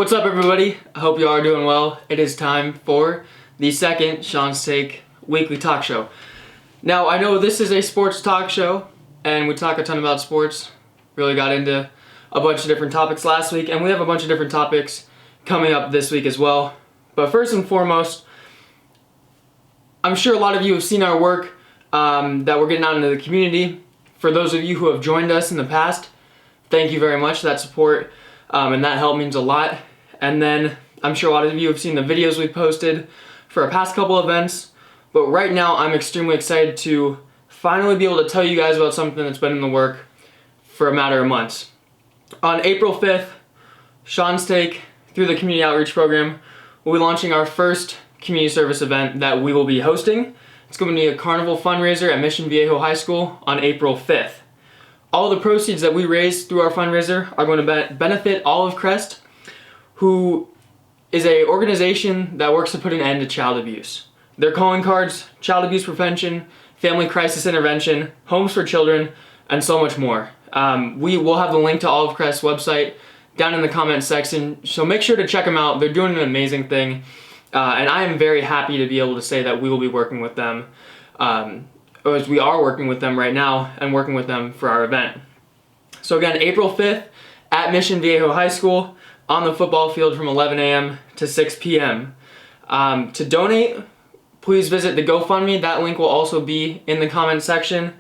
What's up, everybody? I hope you are doing well. It is time for the second ShaunsTake Weekly Talk Show. Now, I know this is a sports talk show, and we talk a ton about sports. Really got into a bunch of different topics last week, and we have a bunch of different topics coming up this week as well. But first and foremost, I'm sure a lot of you have seen our work that we're getting out into the community. For those of you who have joined us in the past, thank you very much. That support and that help means a lot. And then I'm sure a lot of you have seen the videos we posted for our past couple events. But right now, I'm extremely excited to finally be able to tell you guys about something that's been in the work for a matter of months. On April 5th, ShaunsTake, through the Community Outreach Program, will be launching our first community service event that we will be hosting. It's going to be a carnival fundraiser at Mission Viejo High School on April 5th. All the proceeds that we raise through our fundraiser are going to benefit Olive Crest, who is an organization that works to put an end to child abuse. Their calling cards: child abuse prevention, family crisis intervention, homes for children, and so much more. We will have the link to Olive Crest's website down in the comments section, so make sure to check them out. They're doing an amazing thing, and I am very happy to be able to say that we will be working with them, as we are working with them right now and working with them for our event. So again, April 5th at Mission Viejo High School on the football field from 11 a.m. to 6 p.m. To donate, please visit the GoFundMe. That link will also be in the comment section.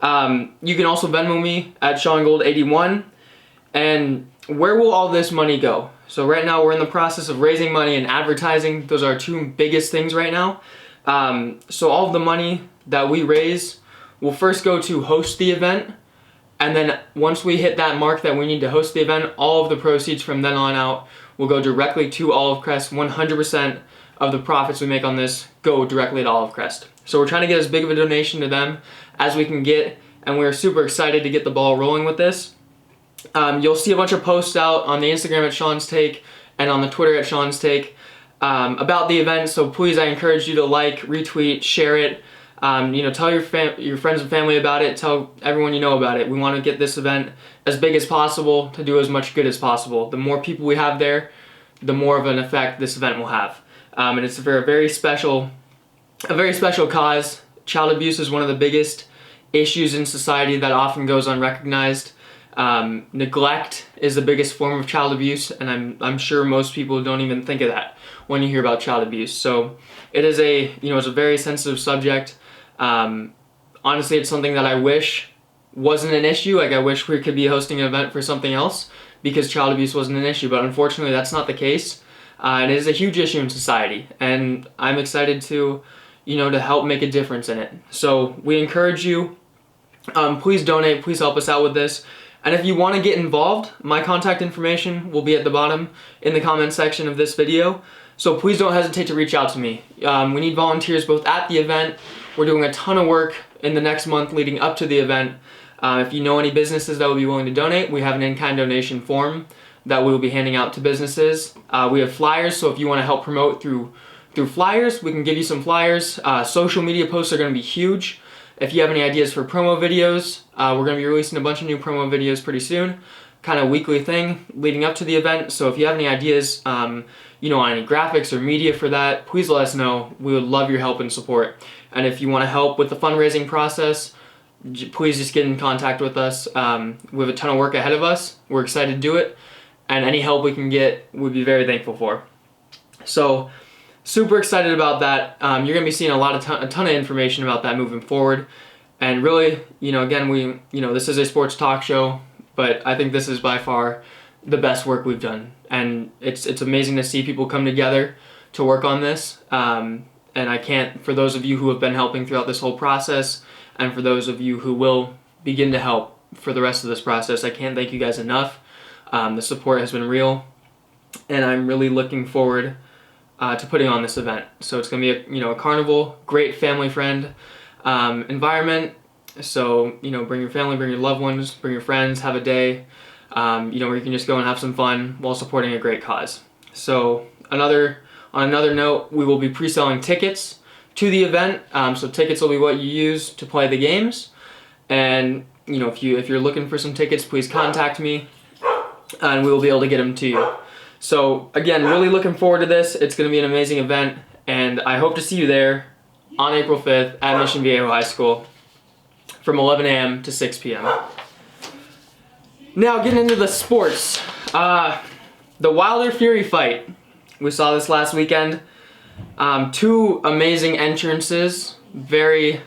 You can also Venmo me at SeanGold81. And where will all this money go? So right now we're in the process of raising money and advertising. Those are our two biggest things right now. So all of the money that we raise will first go to host the event. And then once we hit that mark that we need to host the event, all of the proceeds from then on out will go directly to Olive Crest. 100% of the profits we make on this go directly to Olive Crest. So we're trying to get as big of a donation to them as we can get, and we're super excited to get the ball rolling with this. You'll see a bunch of posts out on the Instagram at ShaunsTake and on the Twitter at ShaunsTake about the event. So please, I encourage you to like, retweet, share it. Tell your friends and family about it. Tell everyone you know about it. We want to get this event as big as possible to do as much good as possible. The more people we have there, the more of an effect this event will have. And it's for a very special cause. Child abuse is one of the biggest issues in society that often goes unrecognized. Neglect is the biggest form of child abuse, and I'm sure most people don't even think of that when you hear about child abuse. So it is it's a very sensitive subject. Honestly, it's something that I wish wasn't an issue. Like, I wish we could be hosting an event for something else because child abuse wasn't an issue, but unfortunately that's not the case. And it is a huge issue in society, and I'm excited to help make a difference in it. So we encourage you, please donate, please help us out with this. And if you want to get involved, my contact information will be at the bottom in the comment section of this video. So please don't hesitate to reach out to me. We need volunteers both at the event. We're doing a ton of work in the next month leading up to the event. If you know any businesses that will be willing to donate, we have an in-kind donation form that we will be handing out to businesses. We have flyers, so if you want to help promote through flyers, we can give you some flyers. Social media posts are going to be huge. If you have any ideas for promo videos, we're going to be releasing a bunch of new promo videos pretty soon. Kind of weekly thing leading up to the event. So if you have any ideas, on any graphics or media for that, please let us know. We would love your help and support. And if you want to help with the fundraising process, please just get in contact with us. We have a ton of work ahead of us. We're excited to do it. And any help we can get, we'd be very thankful for. So super excited about that. You're going to be seeing a ton of information about that moving forward. And really, again, this is a sports talk show, but I think this is by far the best work we've done. And it's amazing to see people come together to work on this. And I can't, for those of you who have been helping throughout this whole process, and for those of you who will begin to help for the rest of this process, I can't thank you guys enough. The support has been real, and I'm really looking forward to putting on this event. So it's going to be a carnival, great family friend environment. So bring your family, bring your loved ones, bring your friends, have a day where you can just go and have some fun while supporting a great cause. So on another note, we will be pre-selling tickets to the event. So tickets will be what you use to play the games. And if you're looking for some tickets, please contact me, and we will be able to get them to you. So again, really looking forward to this. It's going to be an amazing event, and I hope to see you there on April 5th at Mission Viejo High School from 11 a.m. to 6 p.m. Now getting into the sports. The Wilder Fury fight. We saw this last weekend. Two amazing entrances. Very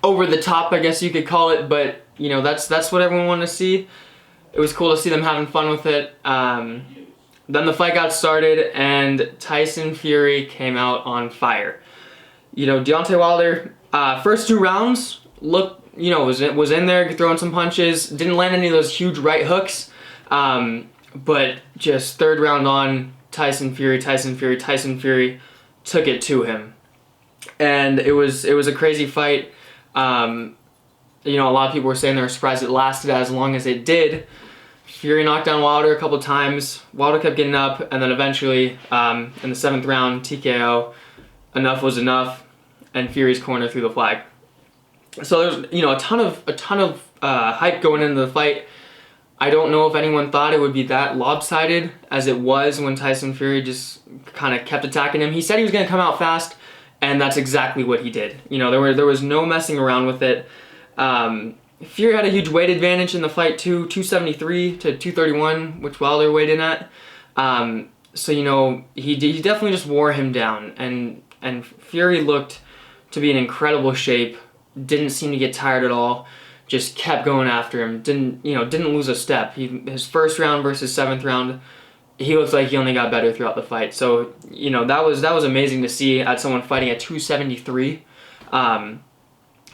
over the top, I guess you could call it, but you know, that's what everyone wanted to see. It was cool to see them having fun with it. Then the fight got started and Tyson Fury came out on fire. You know, Deontay Wilder, first 2 rounds looked, you know, was in there throwing some punches. Didn't land any of those huge right hooks. But just 3rd round on, Tyson Fury took it to him. And it was a crazy fight. You know, a lot of people were saying they were surprised it lasted as long as it did. Fury knocked down Wilder a couple times. Wilder kept getting up, and then eventually, in the 7th round, TKO, enough was enough, and Fury's corner threw the flag. So there's, you know, a ton of hype going into the fight. I don't know if anyone thought it would be that lopsided as it was when Tyson Fury just kind of kept attacking him. He said he was going to come out fast, and that's exactly what he did. You know, there was no messing around with it. Fury had a huge weight advantage in the fight too, 273 to 231, which Wilder weighed in at. So, you know, he definitely just wore him down, and Fury looked to be in incredible shape, didn't seem to get tired at all, just kept going after him, didn't lose a step. His 1st round versus 7th round, he looks like he only got better throughout the fight. So, you know, that was amazing to see at someone fighting at 273.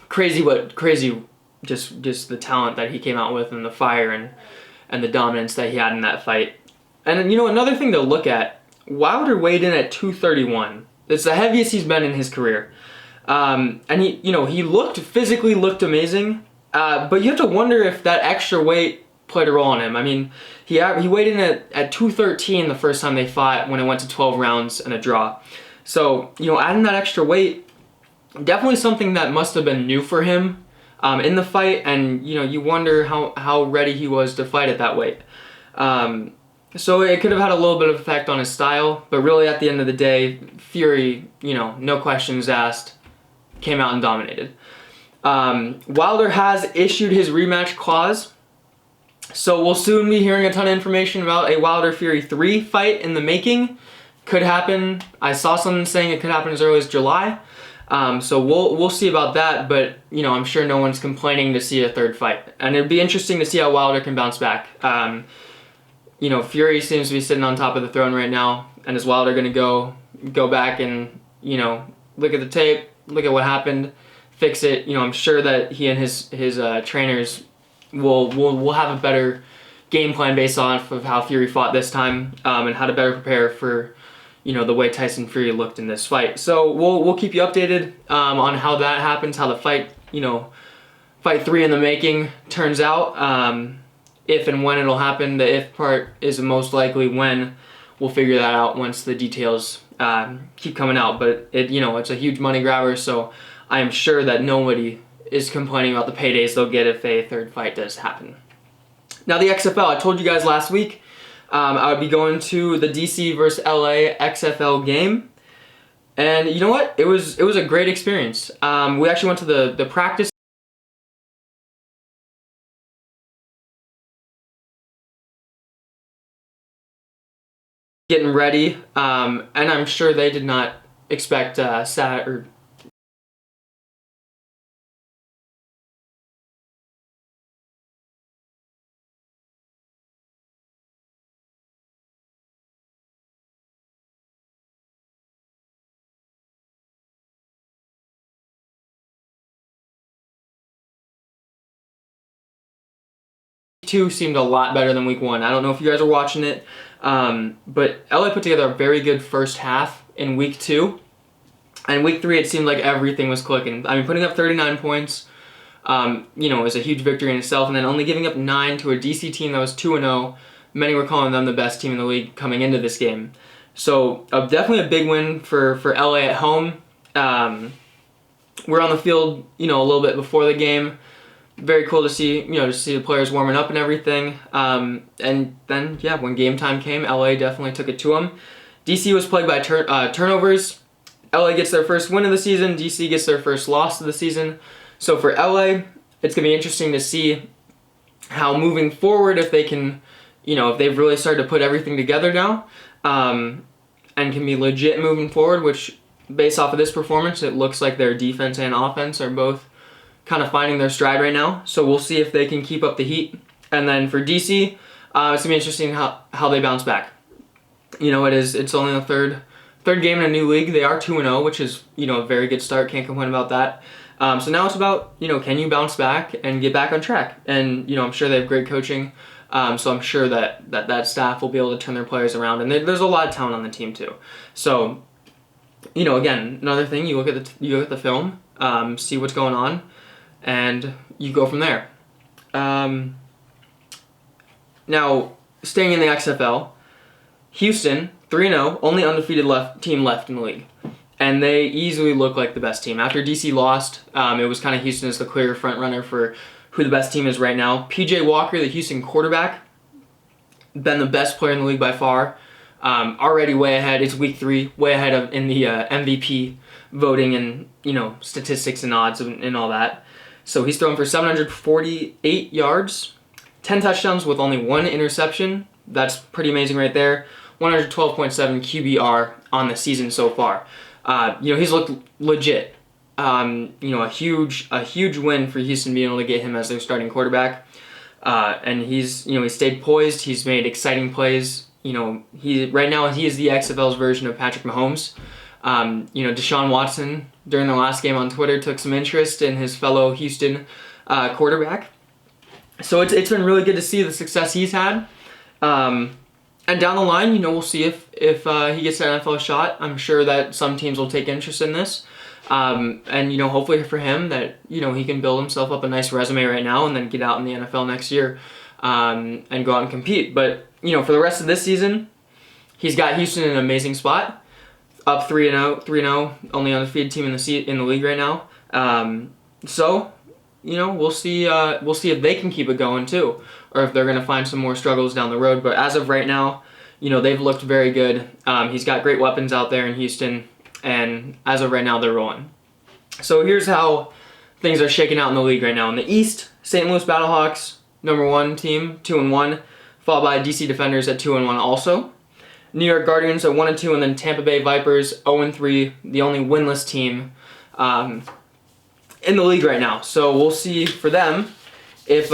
Crazy just the talent that he came out with and the fire and the dominance that he had in that fight. And you know, another thing to look at, Wilder weighed in at 231. It's the heaviest he's been in his career. And he physically looked amazing. But you have to wonder if that extra weight played a role on him. I mean, he weighed in at 213 the first time they fought when it went to 12 rounds and a draw. So, you know, adding that extra weight, definitely something that must have been new for him in the fight, and you know, you wonder how ready he was to fight at that weight. So it could have had a little bit of effect on his style, but really at the end of the day, Fury, you know, no questions asked, came out and dominated. Wilder has issued his rematch clause, so we'll soon be hearing a ton of information about a Wilder Fury 3 fight in the making. Could happen. I saw something saying it could happen as early as July. So we'll see about that, but you know, I'm sure no one's complaining to see a 3rd fight, and it'd be interesting to see how Wilder can bounce back. You know, Fury seems to be sitting on top of the throne right now, and is Wilder going to go back and, you know, look at the tape, look at what happened, fix it? You know, I'm sure that he and his trainers will have a better game plan based off of how Fury fought this time, and how to better prepare for, you know, the way Tyson Fury looked in this fight. So we'll keep you updated on how that happens, how the fight, you know, fight 3 in the making turns out. If and when it'll happen, the if part is most likely when. We'll figure that out once the details keep coming out. But it's a huge money grabber, so I am sure that nobody is complaining about the paydays they'll get if a 3rd fight does happen. Now the XFL, I told you guys last week I would be going to the DC versus LA XFL game, and you know what? It was a great experience. We actually went to the practice. Getting ready, and I'm sure they did not expect Week 2 seemed a lot better than week 1. I don't know if you guys are watching it, but LA put together a very good first half in week 2. And week 3, it seemed like everything was clicking. I mean, putting up 39 points, was a huge victory in itself, and then only giving up 9 to a DC team that was 2-0. Many were calling them the best team in the league coming into this game. So definitely a big win for LA at home. We're on the field, a little bit before the game. very cool to see, to see the players warming up and everything. And then, yeah, when game time came, LA definitely took it to them. DC was plagued by turnovers. LA gets their first win of the season. DC gets their first loss of the season. So for LA, it's going to be interesting to see how moving forward, if they can, if they've really started to put everything together now, and can be legit moving forward, which based off of this performance, it looks like their defense and offense are both kind of finding their stride right now. So we'll see if they can keep up the heat. And then for DC, it's going to be interesting how they bounce back. It's only the third game in a new league. They are 2-0, which is, a very good start. Can't complain about that. So now it's about, can you bounce back and get back on track? And, I'm sure they have great coaching. So I'm sure that staff will be able to turn their players around. And there's a lot of talent on the team too. So, again, another thing, you look at the film, see what's going on, and you go from there. Now, staying in the XFL, Houston, 3-0, only undefeated team left in the league. And they easily look like the best team. After DC lost, it was kind of Houston as the clear front runner for who the best team is right now. PJ Walker, the Houston quarterback, been the best player in the league by far. Already way ahead. It's week 3, way ahead of in the MVP voting and statistics and odds and all that. So he's thrown for 748 yards, 10 touchdowns with only 1 interception. That's pretty amazing right there. 112.7 QBR on the season so far. He's looked legit. A huge win for Houston being able to get him as their starting quarterback. And he stayed poised. He's made exciting plays. Right now he is the XFL's version of Patrick Mahomes. Deshaun Watson during the last game on Twitter took some interest in his fellow Houston quarterback. So it's been really good to see the success he's had. And down the line, we'll see if he gets an NFL shot. I'm sure that some teams will take interest in this. And hopefully for him that, he can build himself up a nice resume right now and then get out in the NFL next year and go out and compete. But, for the rest of this season, he's got Houston in an amazing spot. Up 3-0, only undefeated team in the league right now. So, we'll see if they can keep it going too, or if they're going to find some more struggles down the road. But as of right now, they've looked very good. He's got great weapons out there in Houston, and as of right now, they're rolling. So here's how things are shaking out in the league right now. In the East, St. Louis Battlehawks, number 1 team, 2-1, followed by DC Defenders at 2-1 also. New York Guardians at 1-2, and then Tampa Bay Vipers 0-3, the only winless team in the league right now. So we'll see for them if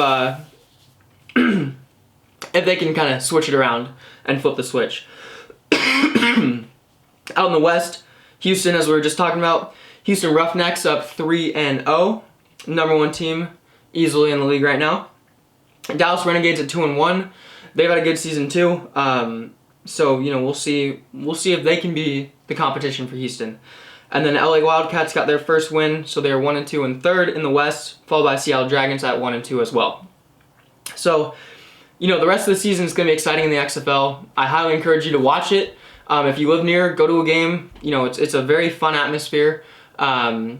if they can kind of switch it around and flip the switch. Out in the West, Houston, as we were just talking about, Houston Roughnecks up 3-0, number 1 team easily in the league right now. Dallas Renegades at 2-1. They've had a good season too. So we'll see if they can be the competition for Houston. And then LA Wildcats got their first win, so they are 1-2 and third in the West, followed by Seattle Dragons at 1-2 as well. So, the rest of the season is going to be exciting in the XFL. I highly encourage you to watch it. If you live near, go to a game. It's a very fun atmosphere. The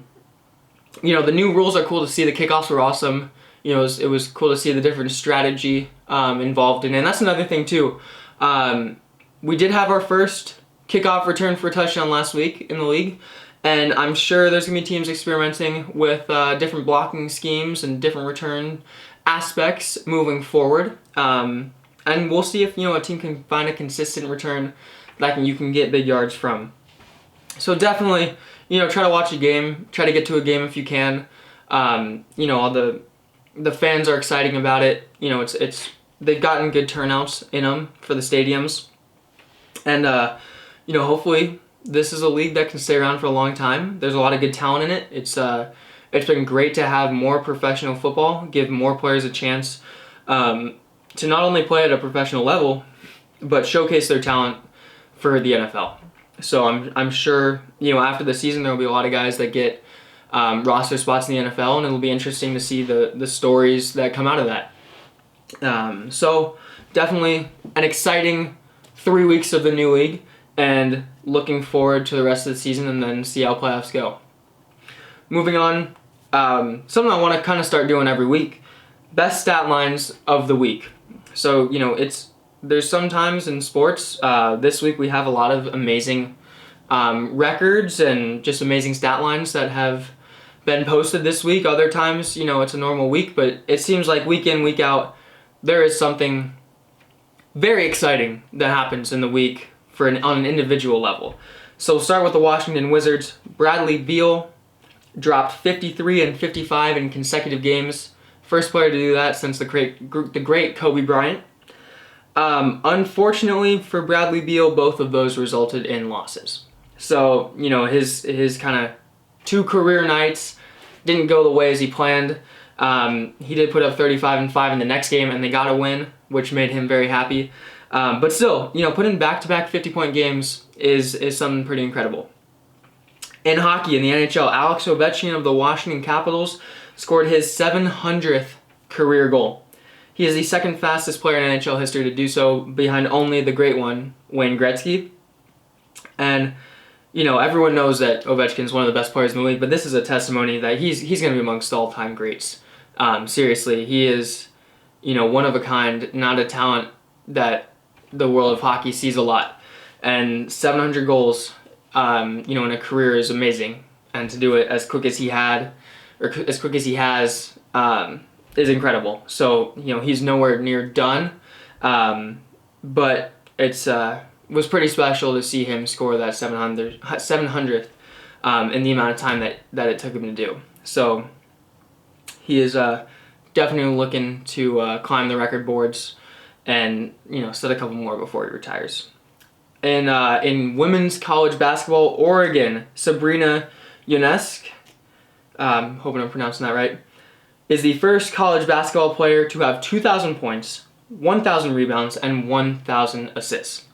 new rules are cool to see. The kickoffs were awesome. It was cool to see the different strategy involved in it. And that's another thing too. We did have our first kickoff return for a touchdown last week in the league, and I'm sure there's going to be teams experimenting with different blocking schemes and different return aspects moving forward. And we'll see if a team can find a consistent return that you can get big yards from. So definitely, try to watch a game, try to get to a game if you can. All the fans are exciting about it. They've gotten good turnouts in them for the stadiums. And, hopefully this is a league that can stay around for a long time. There's a lot of good talent in it. It's been great to have more professional football, give more players a chance to not only play at a professional level, but showcase their talent for the NFL. So I'm sure, after the season there will be a lot of guys that get roster spots in the NFL, and it'll be interesting to see the stories that come out of that. So definitely an exciting 3 weeks of the new league, and looking forward to the rest of the season and then see how playoffs go. Moving on, something I want to kind of start doing every week. Best stat lines of the week. So, there's sometimes in sports, this week we have a lot of amazing records and just amazing stat lines that have been posted this week. Other times, it's a normal week, but it seems like week in, week out, there is something very exciting that happens in the week on an individual level. So we'll start with the Washington Wizards. Bradley Beal dropped 53 and 55 in consecutive games. First player to do that since the great Kobe Bryant. Unfortunately for Bradley Beal, both of those resulted in losses. So, his kind of 2 career nights didn't go the way as he planned. He did put up 35 and 5 in the next game, and they got a win, which made him very happy. But still, putting back-to-back 50-point games is something pretty incredible. In hockey, in the NHL, Alex Ovechkin of the Washington Capitals scored his 700th career goal. He is the second fastest player in NHL history to do so, behind only the great one, Wayne Gretzky. And, everyone knows that Ovechkin is one of the best players in the league, but this is a testimony that he's going to be amongst all-time greats. Seriously, he is, one of a kind, not a talent that the world of hockey sees a lot. And 700 goals, in a career is amazing. And to do it as quick as he has, is incredible. So, he's nowhere near done. But it's was pretty special to see him score that 700th in the amount of time that it took him to do. So he is definitely looking to climb the record boards and set a couple more before he retires. In women's college basketball, Oregon, Sabrina Ionescu, hoping I'm pronouncing that right, is the first college basketball player to have 2,000 points, 1,000 rebounds, and 1,000 assists.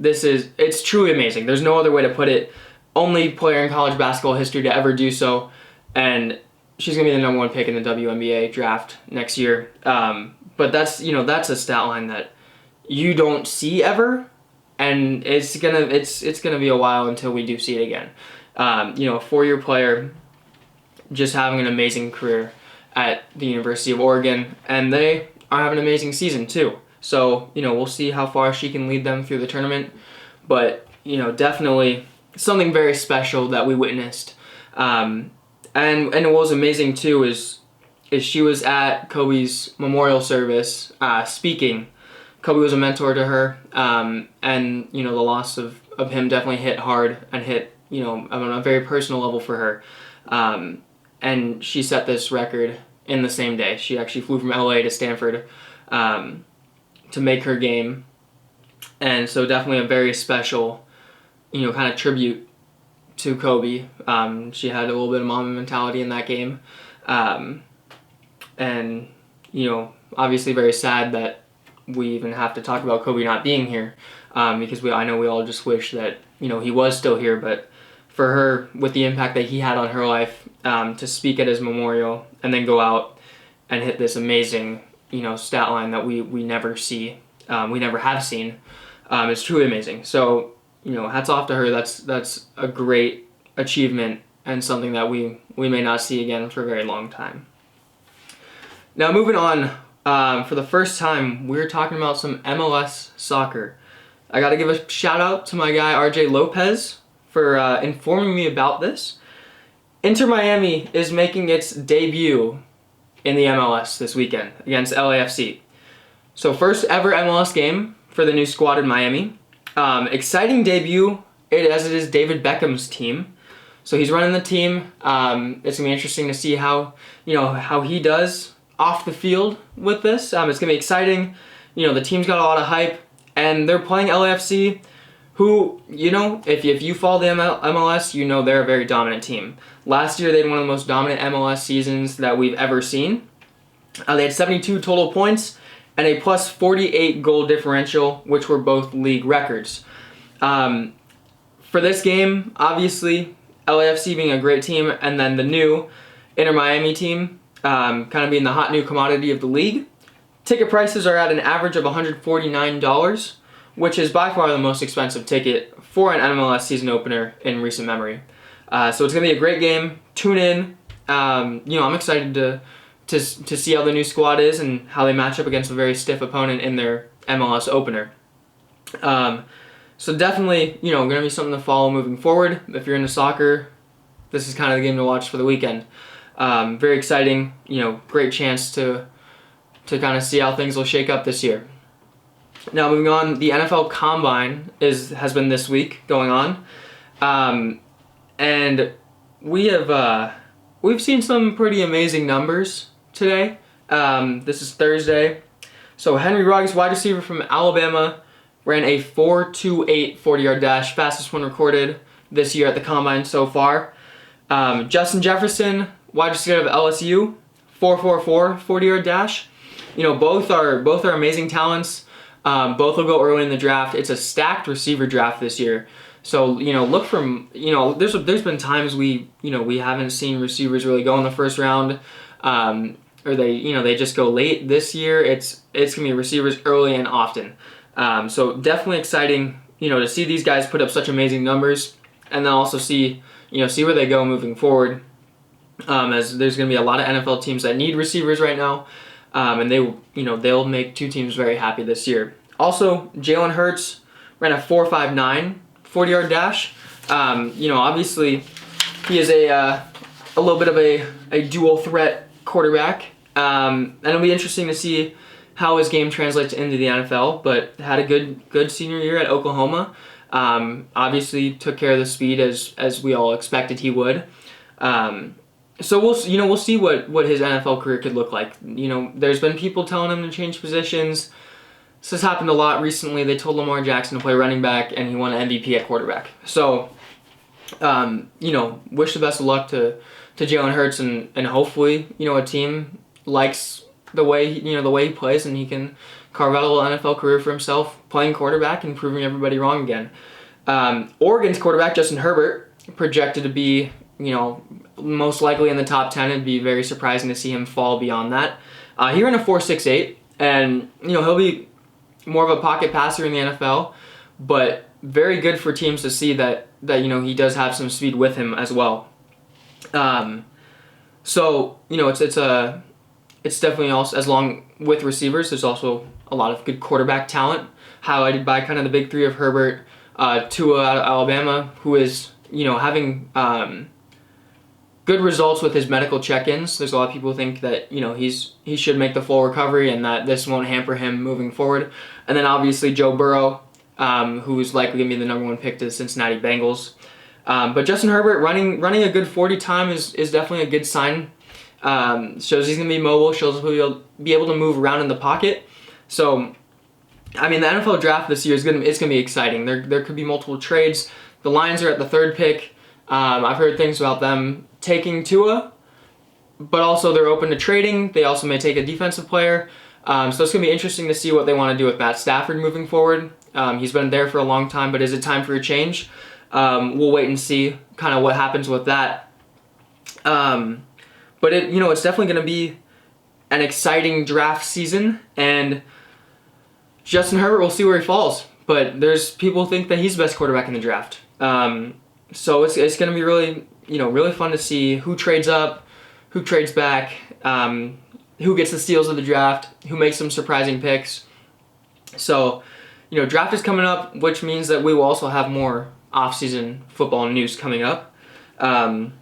It's truly amazing. There's no other way to put it. Only player in college basketball history to ever do so, and she's going to be the number 1 pick in the WNBA draft next year. But that's a stat line that you don't see ever, and it's gonna be a while until we do see it again. A 4-year player just having an amazing career at the University of Oregon, and they are having an amazing season too. So, we'll see how far she can lead them through the tournament, but, definitely something very special that we witnessed. And what was amazing too is she was at Kobe's memorial service, speaking. Kobe was a mentor to her, and, the loss of him definitely hit hard and hit, on a very personal level for her. And she set this record in the same day. She actually flew from LA to Stanford to make her game. And so definitely a very special, kind of tribute to Kobe. She had a little bit of Mamba mentality in that game. And, obviously very sad that we even have to talk about Kobe not being here, because I know we all just wish that, he was still here, but for her, with the impact that he had on her life, to speak at his memorial and then go out and hit this amazing, stat line that we never see, we never have seen, is truly amazing. So, hats off to her. That's a great achievement and something that we may not see again for a very long time. Now, moving on, for the first time, we're talking about some MLS Soccer. I got to give a shout out to my guy RJ Lopez for informing me about this. Inter Miami is making its debut in the MLS this weekend against LAFC. So first ever MLS game for the new squad in Miami. Exciting debut as it is David Beckham's team. So he's running the team. It's going to be interesting to see how he does off the field with this. It's going to be exciting. The team's got a lot of hype, and they're playing LAFC, who, if you follow the MLS, they're a very dominant team. Last year, they had one of the most dominant MLS seasons that we've ever seen. They had 72 total points and a plus 48 goal differential, which were both league records. For this game, obviously, LAFC being a great team, and then the new Inter Miami team kind of being the hot new commodity of the league. Ticket prices are at an average of $149, which is by far the most expensive ticket for an MLS season opener in recent memory. So it's going to be a great game. Tune in. I'm excited to see how the new squad is and how they match up against a very stiff opponent in their MLS opener. So definitely, going to be something to follow moving forward. If you're into soccer, this is kind of the game to watch for the weekend. Very exciting, great chance to kind of see how things will shake up this year. Now moving on, the NFL Combine has been this week going on, and we've seen some pretty amazing numbers today. This is Thursday, so Henry Ruggs, wide receiver from Alabama, ran a 4.28 40-yard dash, fastest one recorded this year at the Combine so far. Justin Jefferson, wide receiver of LSU, 4.44 40-yard dash. Both are amazing talents. Both will go early in the draft. It's a stacked receiver draft this year. So, look from, there's been times we haven't seen receivers really go in the first round, or they just go late. This year, it's going to be receivers early and often. So definitely exciting, to see these guys put up such amazing numbers, and then also see where they go moving forward. As there's going to be a lot of NFL teams that need receivers right now, and they'll make two teams very happy this year. Also, Jalen Hurts ran a 4.59 40-yard dash. Obviously, he is a little bit of a dual threat quarterback, and it'll be interesting to see how his game translates into the NFL. But had a good senior year at Oklahoma. Obviously, took care of the speed as we all expected he would. So we'll see what his NFL career could look like. There's been people telling him to change positions. This has happened a lot recently. They told Lamar Jackson to play running back, and he won an MVP at quarterback. So, wish the best of luck to Jalen Hurts, and hopefully, a team likes the way he plays, and he can carve out a little NFL career for himself, playing quarterback and proving everybody wrong again. Oregon's quarterback Justin Herbert projected to be, most likely in the top 10. It'd be very surprising to see him fall beyond that. He ran a 4.68, and he'll be more of a pocket passer in the NFL, but very good for teams to see that he does have some speed with him as well. So it's definitely also, as long with receivers, there's also a lot of good quarterback talent highlighted by kind of the big three of Herbert, Tua out of Alabama, who is having good results with his medical check-ins. There's a lot of people who think that he should make the full recovery and that this won't hamper him moving forward. And then obviously Joe Burrow, who is likely going to be the number one pick to the Cincinnati Bengals. But Justin Herbert running a good 40 time is definitely a good sign. Shows he's going to be mobile. Shows he'll be able to move around in the pocket. So, the NFL draft this year is going to be exciting. There could be multiple trades. The Lions are at the third pick. I've heard things about them taking Tua, but also they're open to trading. They also may take a defensive player. So it's going to be interesting to see what they want to do with Matt Stafford moving forward. He's been there for a long time, but is it time for a change? We'll wait and see kind of what happens with that. But it's definitely going to be an exciting draft season, and Justin Herbert, we'll see where he falls. But there's people who think that he's the best quarterback in the draft. So it's going to be really, really fun to see who trades up, who trades back, who gets the steals of the draft, who makes some surprising picks. So, draft is coming up, which means that we will also have more off-season football news coming up. NFL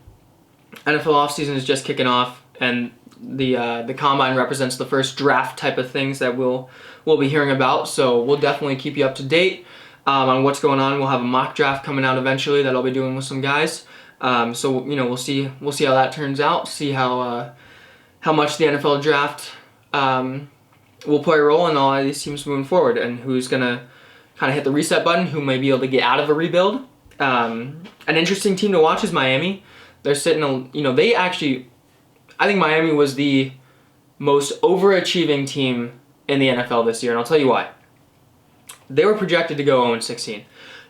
offseason is just kicking off, and the Combine represents the first draft type of things that we'll be hearing about. So we'll definitely keep you up to date on what's going on. We'll have a mock draft coming out eventually that I'll be doing with some guys. So we'll see how that turns out. See how much the NFL draft will play a role in all of these teams moving forward, and who's gonna kind of hit the reset button, who may be able to get out of a rebuild. An interesting team to watch is Miami. They're sitting, I think Miami was the most overachieving team in the NFL this year, and I'll tell you why. They were projected to go 0-16.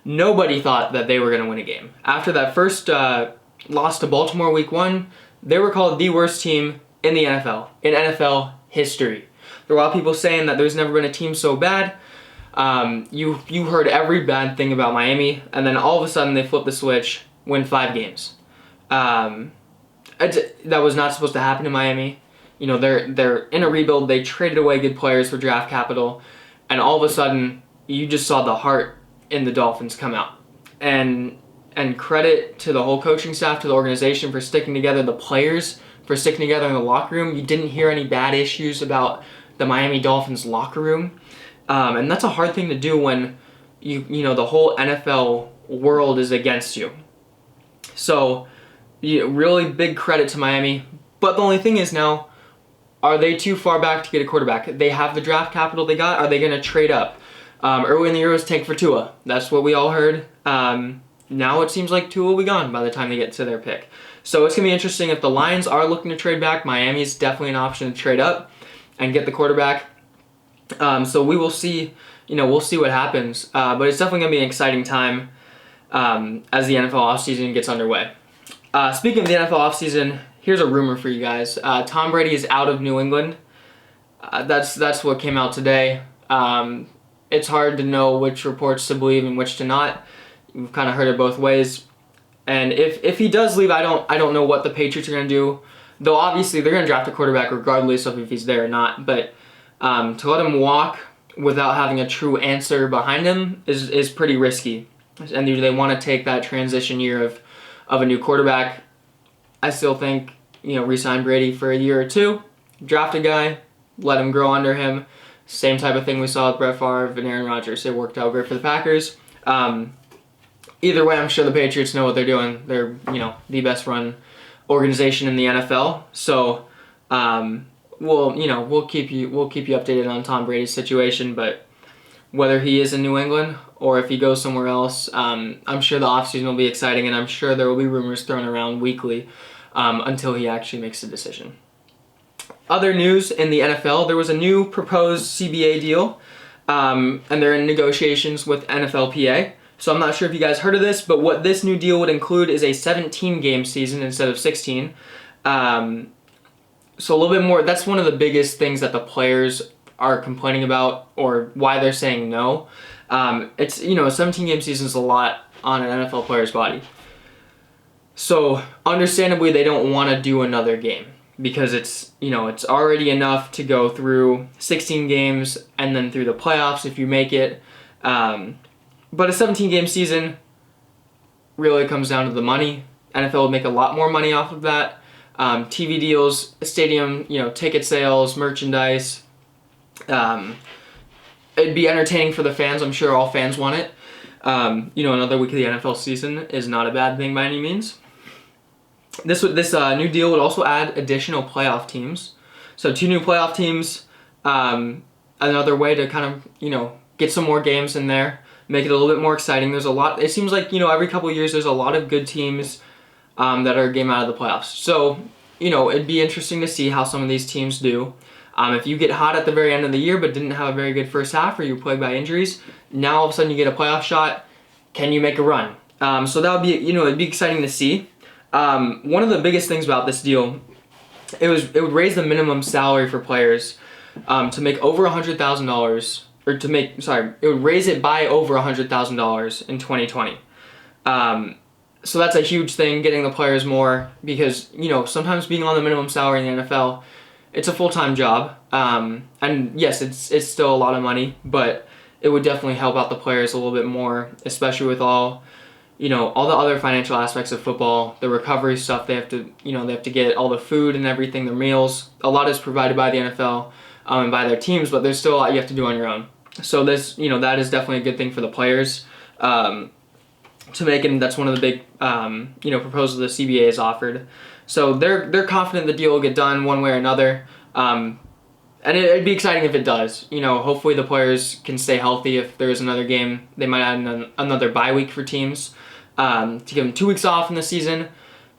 Nobody thought that they were going to win a game. After that first loss to Baltimore Week 1, they were called the worst team in the NFL, in NFL history. There were a lot of people saying that there's never been a team so bad. You heard every bad thing about Miami, and then all of a sudden they flip the switch, win 5 games. that was not supposed to happen in Miami. You know, they're in a rebuild. They traded away good players for draft capital, and all of a sudden, you just saw the heart in the Dolphins come out. And credit to the whole coaching staff, to the organization for sticking together, the players for sticking together in the locker room. You didn't hear any bad issues about the Miami Dolphins locker room, and that's a hard thing to do when you know the whole NFL world is against you. So, really big credit to Miami. But the only thing is now, are they too far back to get a quarterback? They have the draft capital they got. Are they going to trade up? Early in the year was tank for Tua. That's what we all heard. Now it seems like Tua will be gone by the time they get to their pick. So it's going to be interesting if the Lions are looking to trade back. Miami is definitely an option to trade up and get the quarterback. So we will see. We'll see what happens. But it's definitely going to be an exciting time as the NFL offseason gets underway. Speaking of the NFL offseason, here's a rumor for you guys. Tom Brady is out of New England. That's what came out today. It's hard to know which reports to believe and which to not. We've kind of heard it both ways. And if he does leave, I don't know what the Patriots are going to do. Though obviously they're going to draft a quarterback regardless of if he's there or not. But to let him walk without having a true answer behind him is pretty risky. And they want to take that transition year of a new quarterback. I still think, re-sign Brady for a year or two, draft a guy, let him grow under him. Same type of thing we saw with Brett Favre and Aaron Rodgers. It worked out great for the Packers. Either way, I'm sure the Patriots know what they're doing. They're, the best run organization in the NFL. So, we'll keep you updated on Tom Brady's situation. But whether he is in New England or if he goes somewhere else, I'm sure the offseason will be exciting, and I'm sure there will be rumors thrown around weekly until he actually makes a decision. Other news in the NFL, there was a new proposed CBA deal, and they're in negotiations with NFLPA. So I'm not sure if you guys heard of this, but what this new deal would include is a 17-game season instead of 16. So a little bit more. That's one of the biggest things that the players are complaining about, or why they're saying no. It's a 17-game season is a lot on an NFL player's body. So understandably, they don't want to do another game because it's already enough to go through 16 games and then through the playoffs if you make it. But a 17-game season really comes down to the money. NFL will make a lot more money off of that. TV deals, stadium, ticket sales, merchandise. It'd be entertaining for the fans. I'm sure all fans want it. Another week of the NFL season is not a bad thing by any means. This new deal would also add additional playoff teams. So 2 new playoff teams, another way to kind of, get some more games in there, make it a little bit more exciting. There's a lot, it seems like, every couple of years there's a lot of good teams that are a game out of the playoffs. So, it'd be interesting to see how some of these teams do. If you get hot at the very end of the year but didn't have a very good first half or you were plagued by injuries, now all of a sudden you get a playoff shot. Can you make a run? So that would be, it'd be exciting to see. One of the biggest things about this deal, it would raise the minimum salary for players to make over $100,000, or it would raise it by over $100,000 in 2020. So that's a huge thing, getting the players more, because sometimes being on the minimum salary in the NFL, it's a full-time job, and yes, it's still a lot of money, but it would definitely help out the players a little bit more, especially with all the other financial aspects of football, the recovery stuff. They have to get all the food and everything, their meals. A lot is provided by the NFL and by their teams, but there's still a lot you have to do on your own. So this, that is definitely a good thing for the players to make, and that's one of the big, proposals the CBA has offered. So they're confident the deal will get done one way or another. And it'd be exciting if it does. Hopefully the players can stay healthy. If there's another game, they might add another bye week for teams to give them 2 weeks off in the season.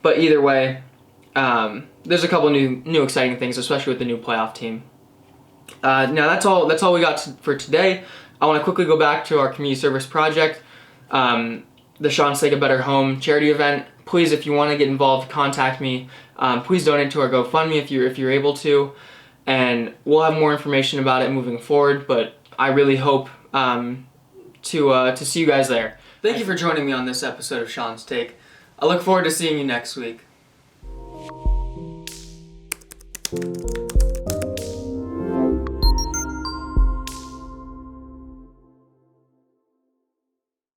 But either way, there's a couple new exciting things, especially with the new playoff team. Now that's all we got for today. I want to quickly go back to our community service project, the ShaunsTake a Better Home charity event. Please, if you want to get involved, contact me. Please donate to our GoFundMe if you're able to, and we'll have more information about it moving forward. But I really hope to see you guys there. Thank you for joining me on this episode of ShaunsTake. I look forward to seeing you next week. Bye.